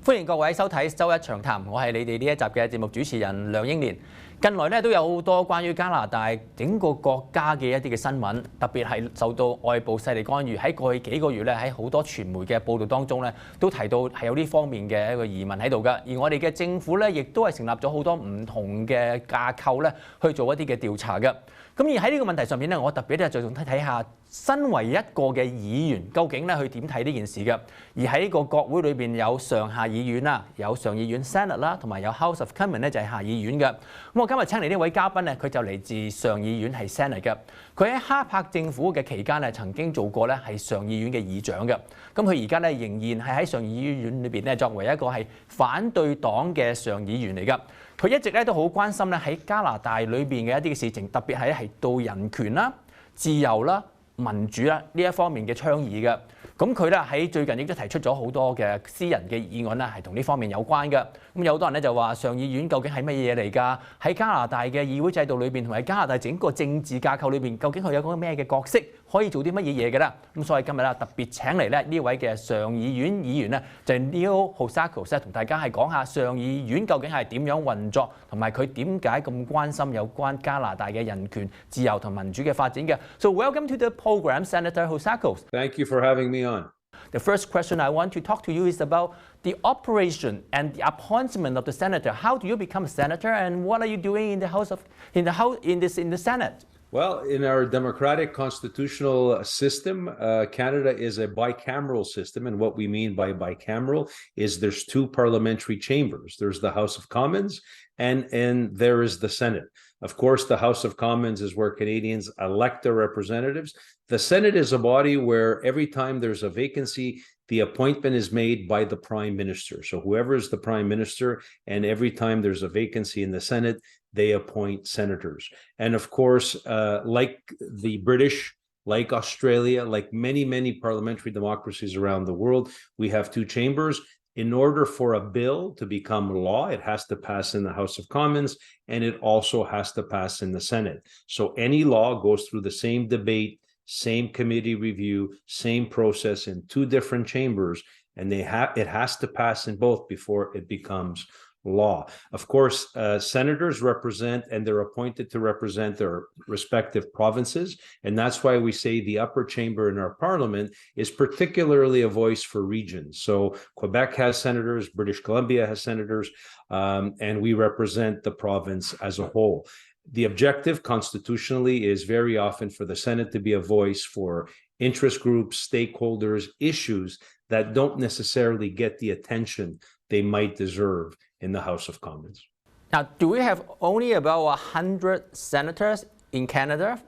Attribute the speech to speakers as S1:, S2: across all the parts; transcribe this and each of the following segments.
S1: 歡迎各位收睇周一長談，我係你哋呢一集嘅節目主持人梁英年。近來咧都有好多關於加拿大整個國家嘅一啲嘅新聞，特別係受到外部勢力干預。喺過去幾個月咧，喺好多傳媒嘅報導當中咧，都提到係有呢方面嘅一個疑問喺度㗎。而我哋嘅政府咧，亦都係成立咗好多唔同嘅架構咧，去做一啲嘅調查嘅。咁而喺呢個問題上面咧，我特別咧就想睇下，身為一個嘅議員，究竟咧去點睇呢件事嘅？而喺呢個國會裏邊有上下議院啦，有上議院 Senate 啦，同埋有 House of Commons 咧就係下議院嘅。咁我今日請嚟呢位嘉賓咧，佢就嚟自上議院係 Senate 嘅。佢喺哈柏政府嘅期間咧，曾經做過咧係上議院嘅議長嘅。咁佢而家咧仍然係喺上議院裏邊咧，作為一個係反對黨嘅上議員嚟㗎。佢一直咧都好關心咧喺加拿大裏邊嘅一啲嘅事情，特別係到人權啦、自由啦、民主啦呢一方面嘅倡議嘅。咁佢咧喺最近亦都提出咗好多嘅私人嘅議案啦，係同呢方面有關嘅。咁有好多人咧就話上議院究竟係乜嘢嚟㗎？喺加拿大嘅議會制度裏邊同埋加拿大整個政治架構裏邊，究竟佢有個咩嘅角色，可以做啲乜嘢嘢嘅啦？咁所以今日啦特別請嚟咧呢位嘅上議院議員咧，就係 Leung Housakos 咧，同大家係講下上議院究竟係點樣運作，同埋佢點解咁關心有關加拿大嘅人權、自由同民主嘅發展嘅。So welcome to the program, Senator Housakos.
S2: Thank you for having me on.
S1: The first question I want to talk to you is about the operation and the appointment of the senator. How do you become a senator, and what are you doing in the Senate?
S2: Well, in our democratic constitutional system, Canada is a bicameral system, and what we mean by bicameral is there's two parliamentary chambers. There's the House of Commons, and there is the Senate. Of course, the House of Commons is where Canadians elect their representatives. The Senate is a body where every time there's a vacancy, the appointment is made by the Prime Minister. So whoever is the Prime Minister, and every time there's a vacancy in the Senate, they appoint senators. And of course, like the British, like Australia, like many parliamentary democracies around the world, we have two chambers. In order for a bill to become law, it has to pass in the House of Commons, and it also has to pass in the Senate. So any law goes through the same debate, same committee review, same process in two different chambers, and it has to pass in both before it becomes law. Of course, senators represent, and they're appointed to represent their respective provinces, and that's why we say the upper chamber in our parliament is particularly a voice for regions. So Quebec has senators, British Columbia has senators, and we represent the province as a whole. The objective constitutionally is very often for the Senate to be a voice for interest groups, stakeholders, issues that don't necessarily get the attention they might deserve in the House of Commons.
S1: Now, do we have only about 100 senators in Canada?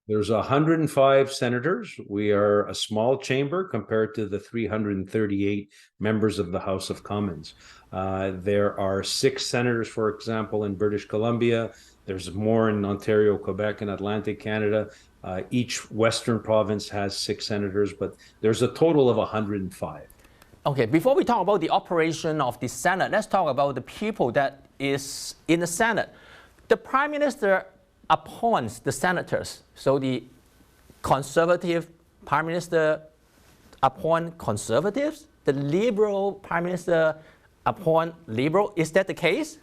S2: There's 105 senators. We are a small chamber compared to the 338 members of the House of Commons. There are 6 senators, for example, in British Columbia. There's more in Ontario, Quebec, and Atlantic Canada. Each Western province has 6 senators, but there's a total of 105.
S1: Okay, before we talk about the operation of the Senate, let's talk about the people that is in the Senate. The Prime Minister appoints the senators. So the Conservative Prime Minister appoint Conservatives. The Liberal Prime Minister appoint Liberal. Is that the case?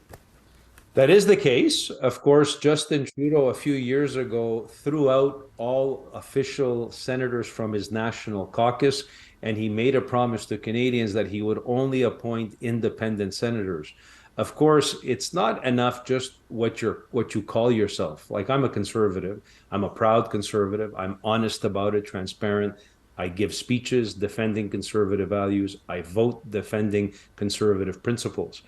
S2: That is the case. Of course, Justin Trudeau a few years ago threw out all official senators from his national caucus, and he made a promise to Canadians that he would only appoint independent senators. Of course, it's not enough just what you call yourself. Like, I'm a conservative. I'm a proud conservative. I'm honest about it, transparent. I give speeches defending conservative values. I vote defending conservative principles.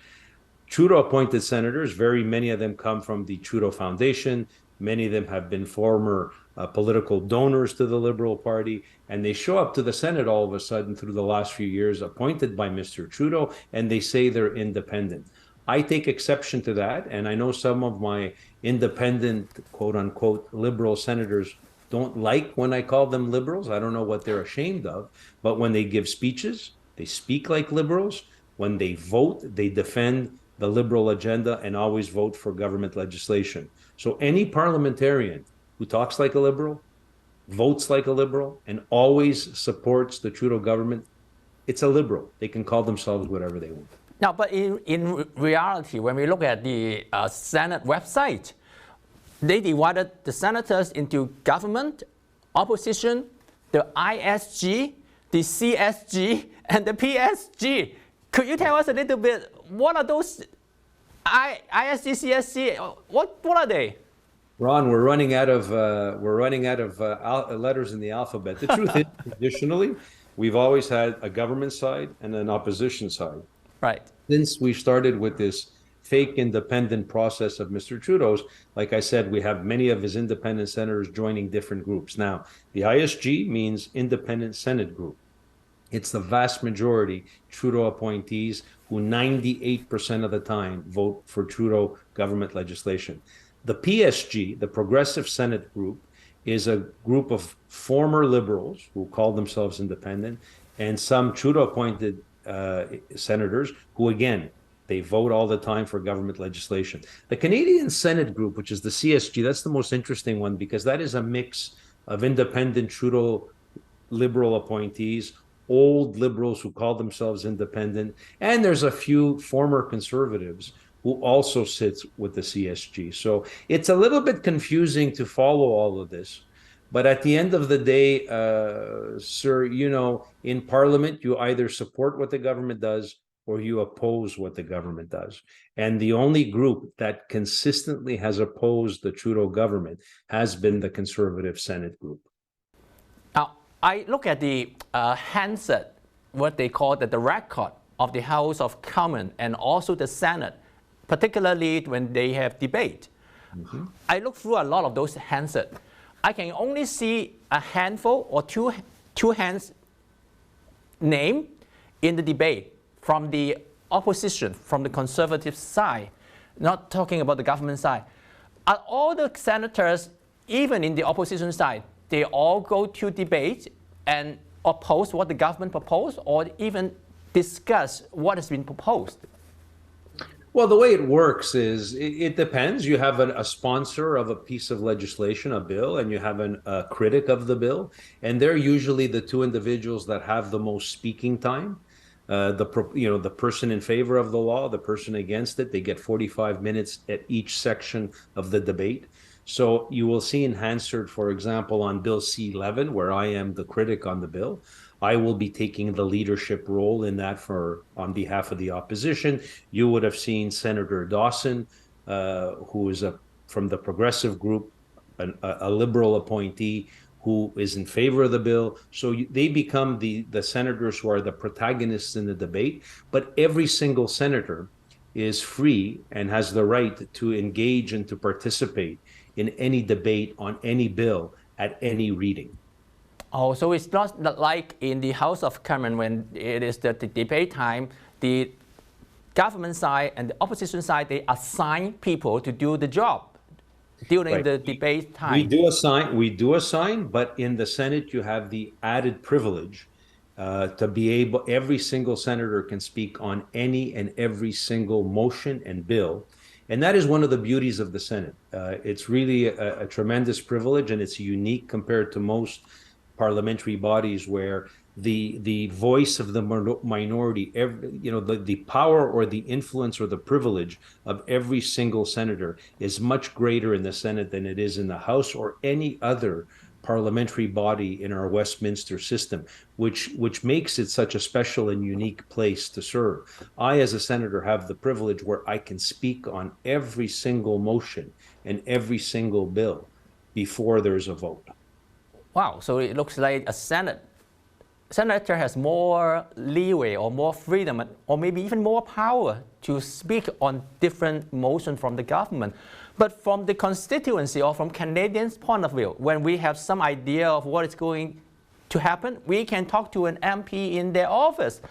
S2: Trudeau appointed senators. Very many of them come from the Trudeau Foundation. Many of them have been former political donors to the Liberal Party, and they show up to the Senate all of a sudden through the last few years, appointed by Mr. Trudeau, and they say they're independent. I take exception to that, and I know some of my independent, quote-unquote, Liberal senators don't like when I call them Liberals. I don't know what they're ashamed of, but when they give speeches, they speak like Liberals. When they vote, they defend the Liberal agenda and always vote for government legislation. So any parliamentarian who talks like a Liberal, votes like a Liberal, and always supports the Trudeau government it's a liberal. They can call themselves whatever they want.
S1: Now, but in reality, when we look at the Senate website, they divided the senators into government, opposition, the ISG, the CSG, and the PSG. Could you tell us a little bit, what are those ISG, CSG? What are they?
S2: Ron, we're running out of letters in the alphabet. The truth is, traditionally, we've always had a government side and an opposition side.
S1: Right.
S2: Since we started with this fake independent process of Mr. Trudeau's, like I said, we have many of his independent senators joining different groups. Now, the ISG means Independent Senate Group. It's the vast majority Trudeau appointees who 98% of the time vote for Trudeau government legislation. The PSG, the Progressive Senate Group, is a group of former Liberals who call themselves independent and some Trudeau-appointed senators who, again, they vote all the time for government legislation. The Canadian Senate Group, which is the CSG, that's the most interesting one because that is a mix of independent Trudeau Liberal appointees, old Liberals who call themselves independent, and there's a few former Conservatives who also sits with the CSG. So it's a little bit confusing to follow all of this. But at the end of the day, sir, you know, in Parliament, you either support what the government does or you oppose what the government does. And the only group that consistently has opposed the Trudeau government has been the Conservative Senate group.
S1: Now, I look at the handset, what they call the record of the House of Commons and also the Senate, particularly when they have debate. Mm-hmm. I look through a lot of those handsets. I can only see a handful or two hands name in the debate from the opposition, from the Conservative side, not talking about the government side. Are all the senators, even in the opposition side, they all go to debate and oppose what the government proposed or even discuss what has been proposed?
S2: Well, the way it works is it depends. You have a sponsor of a piece of legislation, a bill, and you have a critic of the bill. And they're usually the two individuals that have the most speaking time. The person in favor of the law, the person against it, they get 45 minutes at each section of the debate. So you will see in Hansard, for example, on Bill C-11, where I am the critic on the bill, I will be taking the leadership role in that on behalf of the opposition. You would have seen Senator Dawson, who is from the Progressive group, a Liberal appointee who is in favor of the bill. So they become the senators who are the protagonists in the debate. But every single senator is free and has the right to engage and to participate in any debate on any bill at any reading.
S1: Oh, so it's not like in the House of Commons when it is the debate time, the government side and the opposition side, they assign people to do the job during the debate time.
S2: We do assign, but in the Senate, you have the added privilege to be able, every single senator can speak on any and every single motion and bill. And that is one of the beauties of the Senate. It's really a tremendous privilege, and it's unique compared to most parliamentary bodies where the voice of the minority, the power or the influence or the privilege of every single senator is much greater in the Senate than it is in the House or any other parliamentary body in our Westminster system, which makes it such a special and unique place to serve. I, as a senator, have the privilege where I can speak on every single motion and every single bill before there's a vote.
S1: Wow, so it looks like a senator has more leeway or more freedom or maybe even more power to speak on different motions from the government. But from the constituency or from Canadians' point of view, when we have some idea of what is going to happen, we can talk to an MP in their office.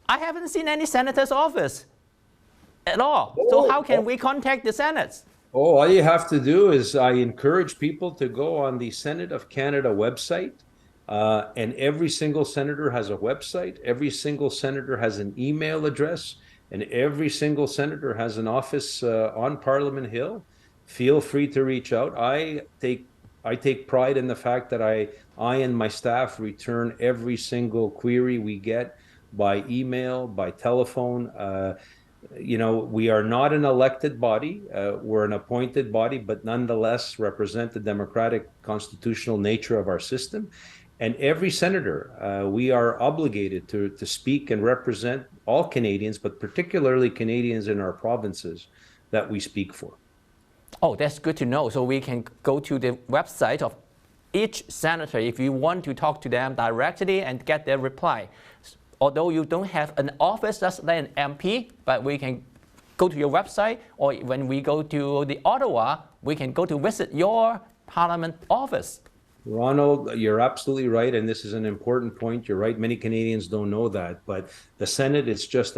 S1: I haven't seen any senator's office at all. So how can we contact the Senate?
S2: Oh, all you have to do is I encourage people to go on the Senate of Canada website, and every single senator has a website. Every single senator has an email address, and every single senator has an office on Parliament Hill. Feel free to reach out. I take pride in the fact that I and my staff return every single query we get by email, by telephone. We are not an elected body. We're an appointed body, but nonetheless represent the democratic constitutional nature of our system. And every senator, we are obligated to speak and represent all Canadians, but particularly Canadians in our provinces that we speak for.
S1: Oh, that's good to know. So we can go to the website of each senator if you want to talk to them directly and get their reply. Although you don't have an office just like an MP, but we can go to your website, or when we go to the Ottawa, we can go to visit your parliament office.
S2: Ronald, you're absolutely right, and this is an important point. You're right, many Canadians don't know that, but the Senate is just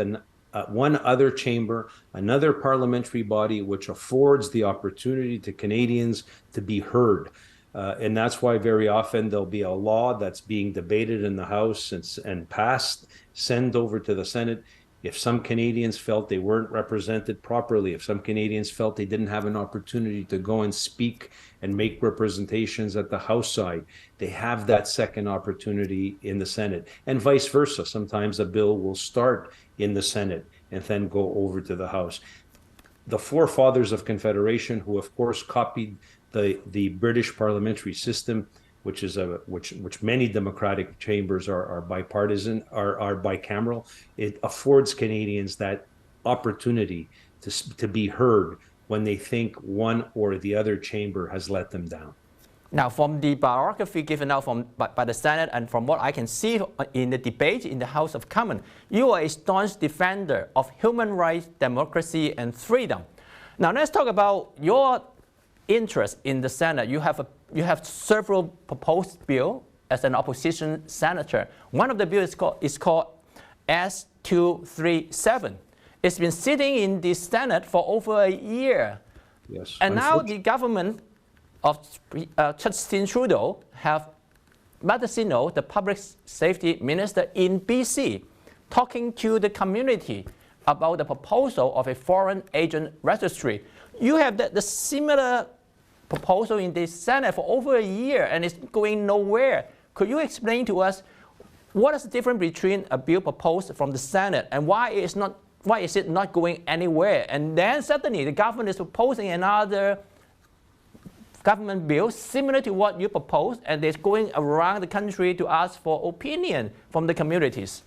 S2: one other chamber, another parliamentary body which affords the opportunity to Canadians to be heard. And that's why very often there'll be a law that's being debated in the House and passed, sent over to the Senate. If some Canadians felt they weren't represented properly, if some Canadians felt they didn't have an opportunity to go and speak and make representations at the House side, they have that second opportunity in the Senate, and vice versa. Sometimes a bill will start in the Senate and then go over to the House. The forefathers of Confederation, who of course copied the British parliamentary system, which many democratic chambers are bipartisan, are bicameral. It affords Canadians that opportunity to be heard when they think one or the other chamber has let them down.
S1: Now, from the biography given out by the Senate and from what I can see in the debate in the House of Commons, you are a staunch defender of human rights, democracy, and freedom. Now, let's talk about your interest in the Senate. You have several proposed bills as an opposition senator. One of the bills is called S237. It's been sitting in the Senate for over a year.
S2: Yes.
S1: And now the government of Justin Trudeau have Medicino, the public safety minister in BC, talking to the community about the proposal of a foreign agent registry. You have the similar proposal in the Senate for over a year and it's going nowhere. Could you explain to us what is the difference between a bill proposed from the Senate and why is it not going anywhere? And then suddenly the government is proposing another government bill similar to what you proposed, and it's going around the country to ask for opinion from the communities.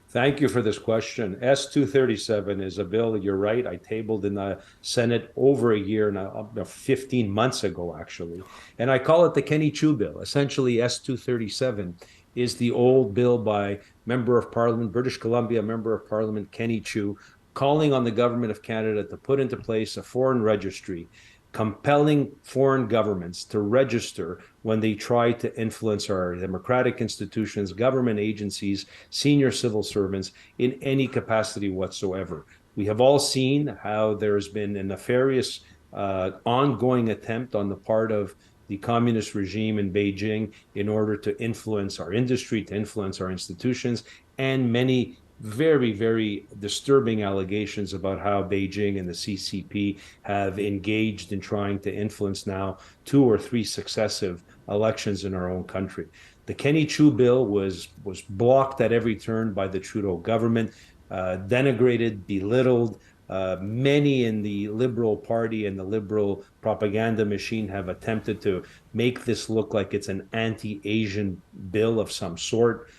S2: Thank you for this question. S237 is a bill, you're right, I tabled in the Senate over a year now, 15 months ago, actually. And I call it the Kenny Chiu bill. Essentially, S237 is the old bill by Member of Parliament, British Columbia Member of Parliament Kenny Chiu, calling on the Government of Canada to put into place a foreign registry, compelling foreign governments to register when they try to influence our democratic institutions, government agencies, senior civil servants in any capacity whatsoever. We have all seen how there has been a nefarious ongoing attempt on the part of the communist regime in Beijing in order to influence our industry, to influence our institutions, and many very, very disturbing allegations about how Beijing and the CCP have engaged in trying to influence now 2 or 3 successive elections in our own country. The Kenny Chiu bill was blocked at every turn by the Trudeau government, denigrated, belittled. Many in the Liberal Party and the Liberal propaganda machine have attempted to make this look like it's an anti-Asian bill of some sort,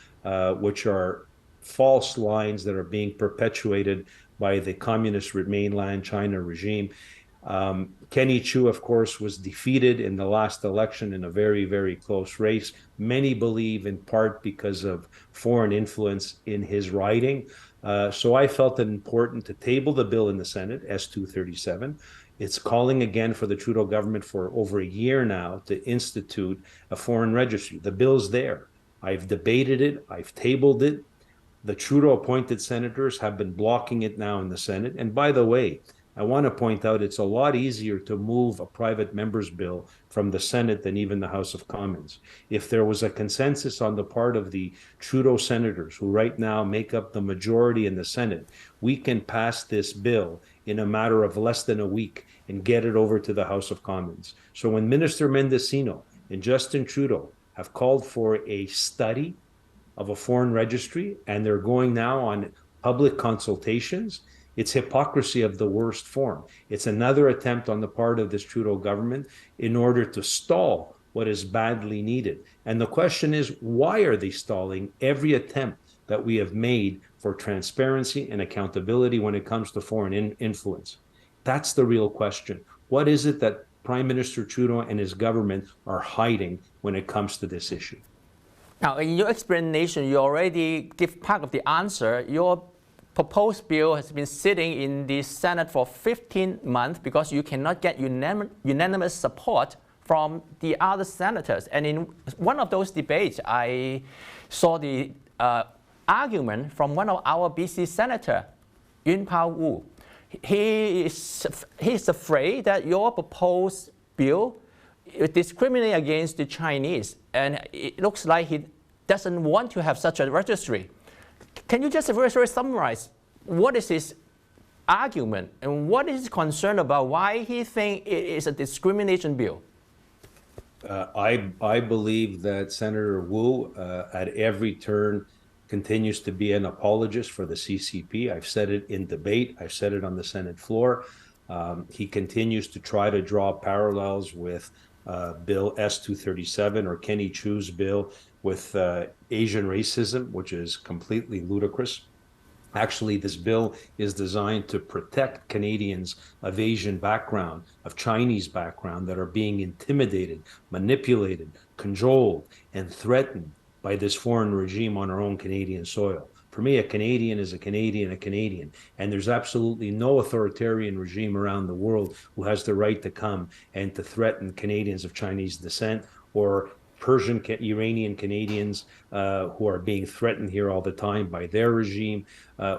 S2: which are false lines that are being perpetuated by the communist mainland China regime. Kenny Chiu, of course, was defeated in the last election in a very, very close race. Many believe in part because of foreign influence in his riding. So I felt it important to table the bill in the Senate, S237. It's calling again for the Trudeau government for over a year now to institute a foreign registry. The bill's there. I've debated it. I've tabled it. The Trudeau-appointed senators have been blocking it now in the Senate. And by the way, I want to point out it's a lot easier to move a private member's bill from the Senate than even the House of Commons. If there was a consensus on the part of the Trudeau senators, who right now make up the majority in the Senate, we can pass this bill in a matter of less than a week and get it over to the House of Commons. So when Minister Mendicino and Justin Trudeau have called for a study of a foreign registry, and they're going now on public consultations. It's hypocrisy of the worst form. It's another attempt on the part of this Trudeau government in order to stall what is badly needed. And the question is, why are they stalling every attempt that we have made for transparency and accountability when it comes to foreign influence? That's the real question. What is it that Prime Minister Trudeau and his government are hiding when it comes to this issue?
S1: Now, in your explanation, you already give part of the answer. Your proposed bill has been sitting in the Senate for 15 months because you cannot get unanimous support from the other senators. And in one of those debates, I saw the argument from one of our BC senator, Yun Pao Wu. He's afraid that your proposed bill discriminates against the Chinese, and it looks like he doesn't want to have such a registry. Can you just very summarize what is his argument and what is his concern about why he thinks it is a discrimination bill?
S2: I believe that Senator Wu at every turn continues to be an apologist for the CCP. I've said it in debate. I've said it on the Senate floor. He continues to try to draw parallels with Bill S-237 or Kenny Chu's bill with Asian racism, which is completely ludicrous. Actually, this bill is designed to protect Canadians of Asian background, of Chinese background that are being intimidated, manipulated, cajoled, and threatened by this foreign regime on our own Canadian soil. For me, a Canadian is a Canadian, and there's absolutely no authoritarian regime around the world who has the right to come and to threaten Canadians of Chinese descent or Persian, Iranian Canadians who are being threatened here all the time by their regime.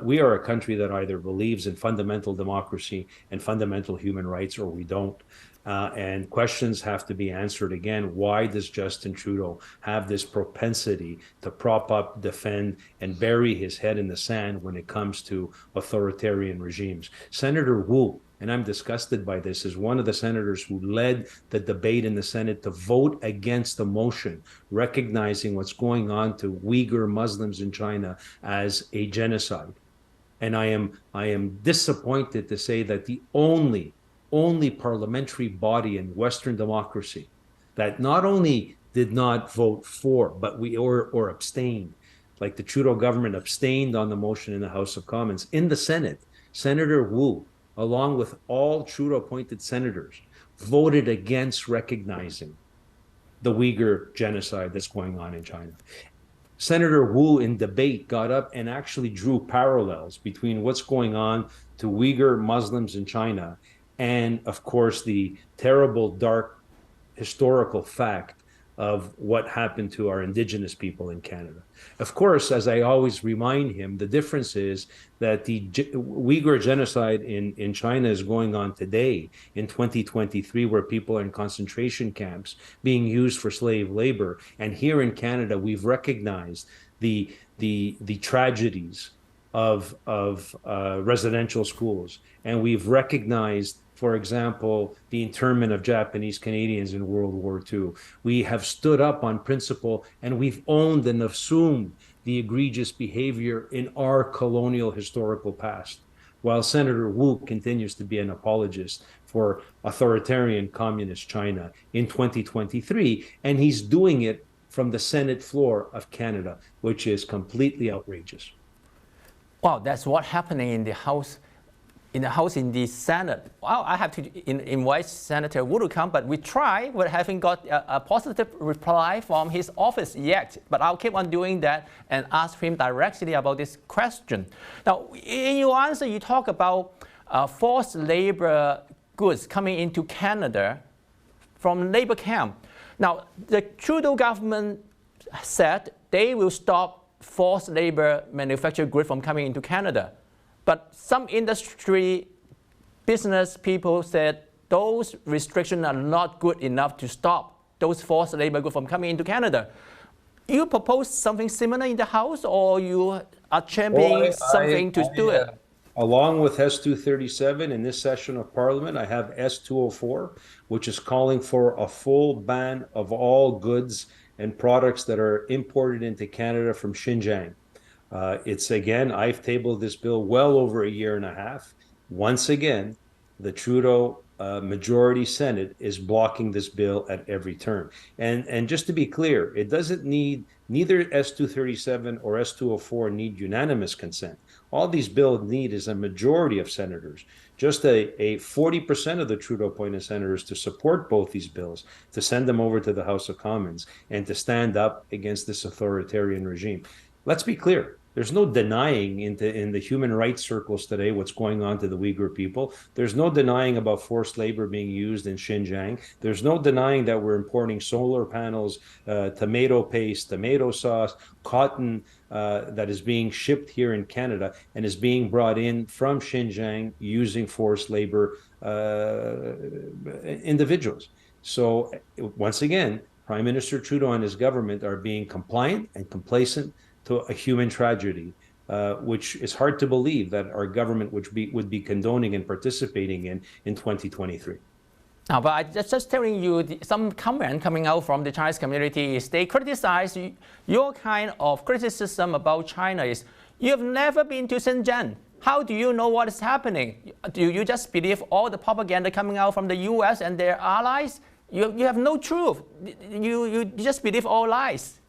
S2: We are a country that either believes in fundamental democracy and fundamental human rights, or we don't. And questions have to be answered again. Why does Justin Trudeau have this propensity to prop up, defend, and bury his head in the sand when it comes to authoritarian regimes? Senator Wu, and I'm disgusted by this, is one of the senators who led the debate in the Senate to vote against the motion, recognizing what's going on to Uyghur Muslims in China as a genocide. And I am disappointed to say that the only parliamentary body in Western democracy that not only did not vote for, but or abstained, like the Trudeau government abstained on the motion in the House of Commons. In the Senate, Senator Wu, along with all Trudeau-appointed senators, voted against recognizing the Uyghur genocide that's going on in China. Senator Wu in debate got up and actually drew parallels between what's going on to Uyghur Muslims in China and, of course, the terrible, dark historical fact of what happened to our Indigenous people in Canada. Of course, as I always remind him, the difference is that the Uyghur genocide in China is going on today in 2023, where people are in concentration camps being used for slave labor. And here in Canada, we've recognized the tragedies of residential schools, and we've recognized, for example, the internment of Japanese Canadians in World War II. We have stood up on principle, and we've owned and assumed the egregious behavior in our colonial historical past, while Senator Wu continues to be an apologist for authoritarian communist China in 2023, and he's doing it from the Senate floor of Canada, which is completely outrageous.
S1: Wow, that's what's happening in the House. In the Senate. Well, I have to invite Senator Wu to come, but we try, but haven't got a positive reply from his office yet. But I'll keep on doing that and ask him directly about this question. Now, in your answer, you talk about forced labor goods coming into Canada from labor camp. Now, the Trudeau government said they will stop forced labor manufactured goods from coming into Canada. But some industry business people said those restrictions are not good enough to stop those forced labor goods from coming into Canada. You propose something similar in the House, or you are championing something to do it?
S2: Along with S-237 in this session of Parliament, I have S-204, which is calling for a full ban of all goods and products that are imported into Canada from Xinjiang. It's again, I've tabled this bill well over a year and a half. Once again, the Trudeau majority Senate is blocking this bill at every turn. And just to be clear, it doesn't need, neither S237 or S204 need unanimous consent. All these bills need is a majority of senators, just a 40% of the Trudeau appointed senators to support both these bills, to send them over to the House of Commons and to stand up against this authoritarian regime. Let's be clear. There's no denying in the human rights circles today what's going on to the Uyghur people. There's no denying about forced labor being used in Xinjiang. There's no denying that we're importing solar panels, tomato paste, tomato sauce, cotton that is being shipped here in Canada and is being brought in from Xinjiang using forced labor individuals. So once again, Prime Minister Trudeau and his government are being compliant and complacent to a human tragedy, which is hard to believe that our government would be condoning and participating in 2023.
S1: Now, but I just telling you some comment coming out from the Chinese community is they criticize your kind of criticism about China is you have never been to Xinjiang. How do you know what is happening? Do you just believe all the propaganda coming out from the US and their allies? You have no truth. You just believe all lies.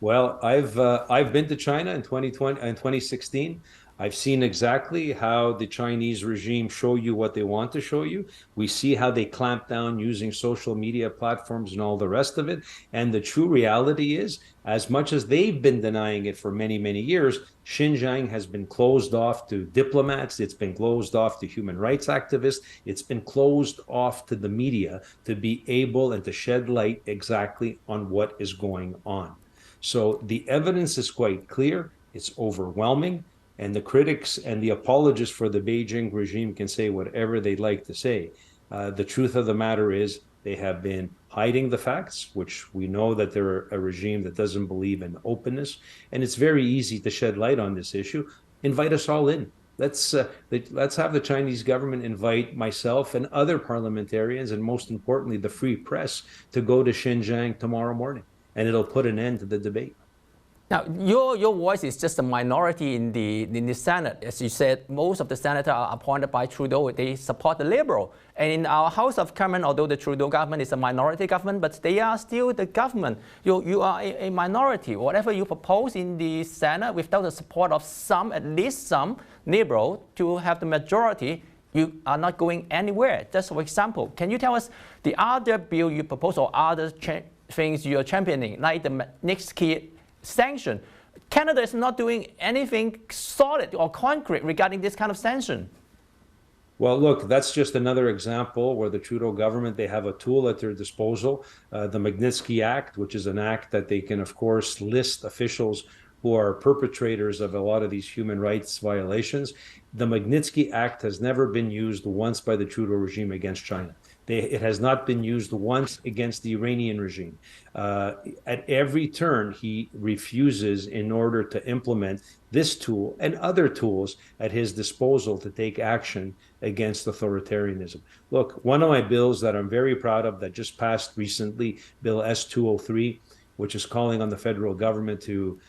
S2: Well, I've been to China in 2020 and 2016. I've seen exactly how the Chinese regime show you what they want to show you. We see how they clamp down using social media platforms and all the rest of it. And the true reality is, as much as they've been denying it for many, many years, Xinjiang has been closed off to diplomats. It's been closed off to human rights activists. It's been closed off to the media to be able and to shed light exactly on what is going on. So the evidence is quite clear. It's overwhelming. And the critics and the apologists for the Beijing regime can say whatever they'd like to say. The truth of the matter is they have been hiding the facts, which we know that they're a regime that doesn't believe in openness. And it's very easy to shed light on this issue. Invite us all in. Let's have the Chinese government invite myself and other parliamentarians, and most importantly, the free press, to go to Xinjiang tomorrow morning. And it'll put an end to the debate.
S1: Now, your voice is just a minority in the Senate. As you said, most of the senators are appointed by Trudeau. They support the Liberal. And in our House of Commons, although the Trudeau government is a minority government, but they are still the government. You are a minority. Whatever you propose in the Senate, without the support of some, at least some Liberal, to have the majority, you are not going anywhere. Just for example, can you tell us the other bill you propose or other things you are championing, like the Magnitsky sanction? Canada is not doing anything solid or concrete regarding this kind of sanction.
S2: Well, look, that's just another example where the Trudeau government, they have a tool at their disposal, the Magnitsky Act, which is an act that they can, of course, list officials who are perpetrators of a lot of these human rights violations. The Magnitsky Act has never been used once by the Trudeau regime against China. It has not been used once against the Iranian regime. At every turn, he refuses in order to implement this tool and other tools at his disposal to take action against authoritarianism. Look, one of my bills that I'm very proud of that just passed recently, Bill S203, which is calling on the federal government to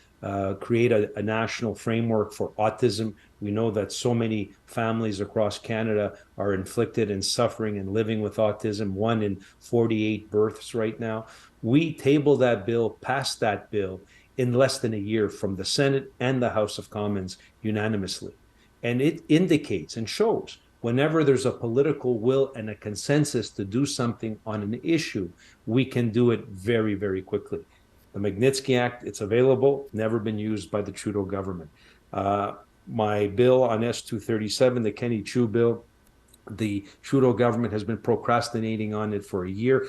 S2: create a national framework for autism. We know that so many families across Canada are inflicted and suffering and living with autism, 1 in 48 births right now. We tabled that bill, passed that bill in less than a year from the Senate and the House of Commons unanimously. And it indicates and shows whenever there's a political will and a consensus to do something on an issue, we can do it very, very quickly. The Magnitsky Act, it's available, never been used by the Trudeau government. My bill on S237, the Kenny Chiu bill, the Trudeau government has been procrastinating on it for a year.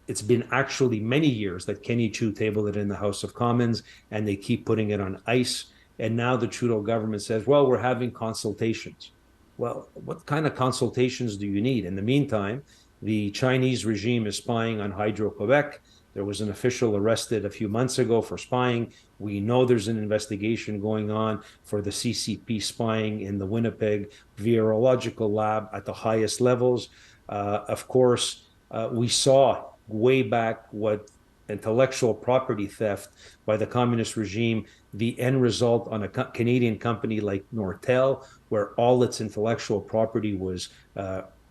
S2: It's been actually many years that Kenny Chiu tabled it in the House of Commons, and they keep putting it on ice. And now the Trudeau government says, well, we're having consultations. Well, what kind of consultations do you need? In the meantime, the Chinese regime is spying on Hydro-Quebec. There was an official arrested a few months ago for spying. We know there's an investigation going on for the CCP spying in the Winnipeg virological lab at the highest levels. Of course, we saw way back what intellectual property theft by the communist regime, the end result on a Canadian company like Nortel, where all its intellectual property was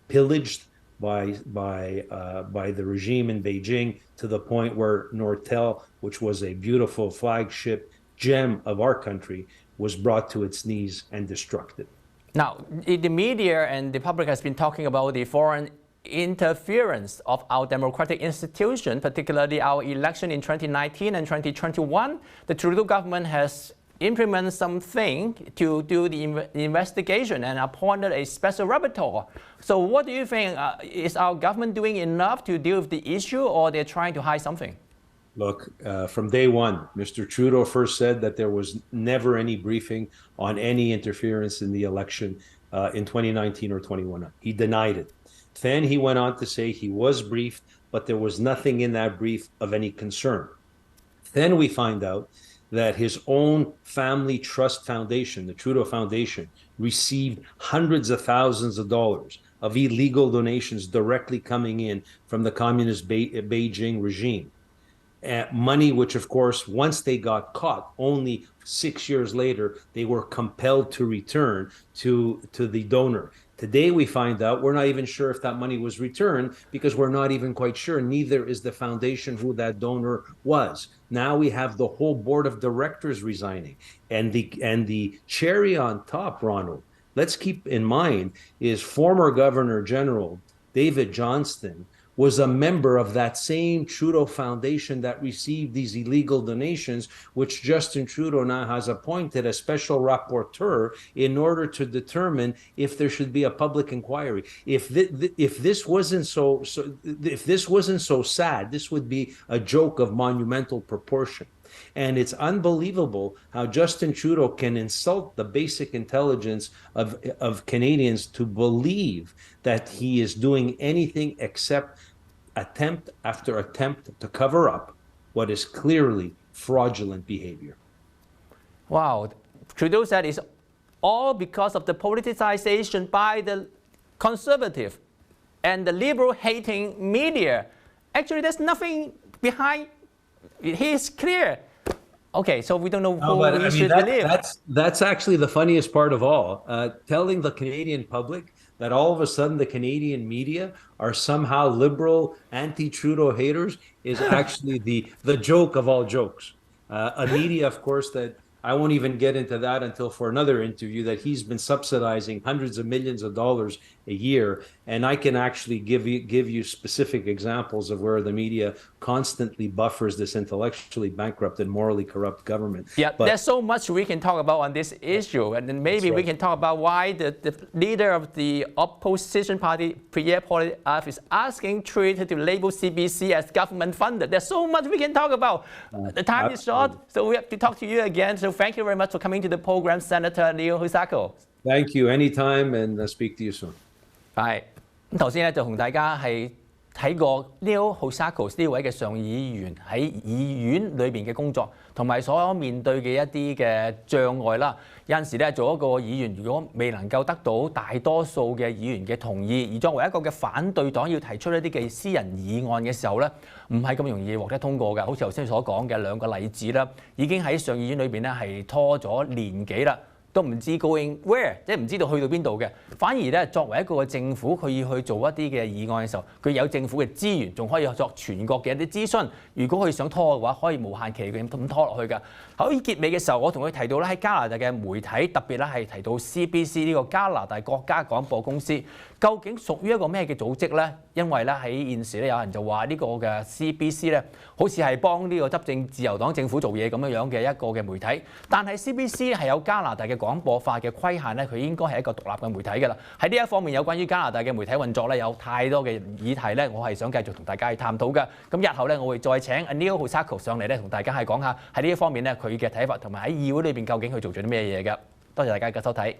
S2: pillaged by the regime in Beijing, to the point where Nortel, which was a beautiful flagship gem of our country, was brought to its knees and destructed.
S1: Now, the media and the public has been talking about the foreign interference of our democratic institution, particularly our election in 2019 and 2021. The Trudeau government has implemented something to do the investigation and appointed a special rapporteur. So what do you think? Is our government doing enough to deal with the issue, or they're trying to hide something?
S2: Look, from day one, Mr. Trudeau first said that there was never any briefing on any interference in the election in 2019 or 21. He denied it. Then he went on to say he was briefed, but there was nothing in that brief of any concern. Then we find out that his own family trust foundation, the Trudeau Foundation, received hundreds of thousands of dollars of illegal donations directly coming in from the communist Beijing regime. Money which, of course, once they got caught, only 6 years later, they were compelled to return to the donor. Today, we find out we're not even sure if that money was returned, because we're not even quite sure. Neither is the foundation who that donor was. Now we have the whole board of directors resigning. And the cherry on top, Ronald, let's keep in mind, is former Governor General David Johnston was a member of that same Trudeau Foundation that received these illegal donations, which Justin Trudeau now has appointed a special rapporteur in order to determine if there should be a public inquiry. If this wasn't so sad, this would be a joke of monumental proportion. And it's unbelievable how Justin Trudeau can insult the basic intelligence of Canadians to believe that he is doing anything except attempt after attempt to cover up what is clearly fraudulent behavior.
S1: Wow. Trudeau said it's all because of the politicization by the conservative and the liberal-hating media. Actually, there's nothing behind. He is clear. Okay, so we don't know who we should believe.
S2: That's actually the funniest part of all. Telling the Canadian public that all of a sudden the Canadian media are somehow liberal, anti-Trudeau haters is actually the joke of all jokes. A media, of course, that I won't even get into that until for another interview, that he's been subsidizing hundreds of millions of dollars a year. And I can actually give you specific examples of where the media constantly buffers this intellectually bankrupt and morally corrupt government.
S1: Yeah, but there's so much we can talk about on this issue. And then maybe we can talk about why the leader of the opposition party, Pierre Poilievre, is asking Trudeau to label CBC as government funded. There's so much we can talk about. The time is short, so we have to talk to you again. So thank you very much for coming to the program, Senator Leung Housakos.
S2: Thank you. Anytime, and speak to you soon.
S1: 係咁頭先咧就同大家係睇過 Leung Housakos 呢位嘅上議員喺議院裏邊嘅工作，同埋所面對嘅一啲嘅障礙啦。有陣時咧做一個議員，如果未能夠得到大多數嘅議員嘅同意，而作為一個嘅反對黨要提出一啲嘅私人議案嘅時候咧，唔係咁容易獲得通過嘅。好似頭先所講嘅兩個例子啦，已經喺上議院裏邊咧係拖咗年幾啦。都唔知 going where， 即係唔知道去到邊度嘅。反而咧，作為一個政府，佢要去做一啲嘅議案嘅時候，佢有政府嘅資源，仲可以作全國嘅一啲諮詢。如果佢想拖嘅話，可以無限期嘅咁拖落去㗎。喺結尾嘅時候，我同佢提到咧，喺加拿大嘅媒體特別咧係提到 CBC 呢個加拿大國家廣播公司，究竟屬於一個咩嘅組織咧？因為咧喺現時咧有人就話呢個嘅 CBC 咧，好似係幫呢個執政自由黨政府做嘢咁樣嘅一個嘅媒體，但係 CBC 係有加拿大嘅廣播法嘅規限咧，佢應該係一個獨立嘅媒體㗎啦。喺呢一方面有關於加拿大嘅媒體運作咧，有太多嘅議題咧，我係想繼續同大家去探討㗎。咁日後咧，我會再請 Leung Housakos 上嚟咧，同大家係講下喺呢一方面咧佢嘅睇法，同埋喺議會裏邊究竟佢做咗啲咩嘢㗎。多謝大家嘅收睇。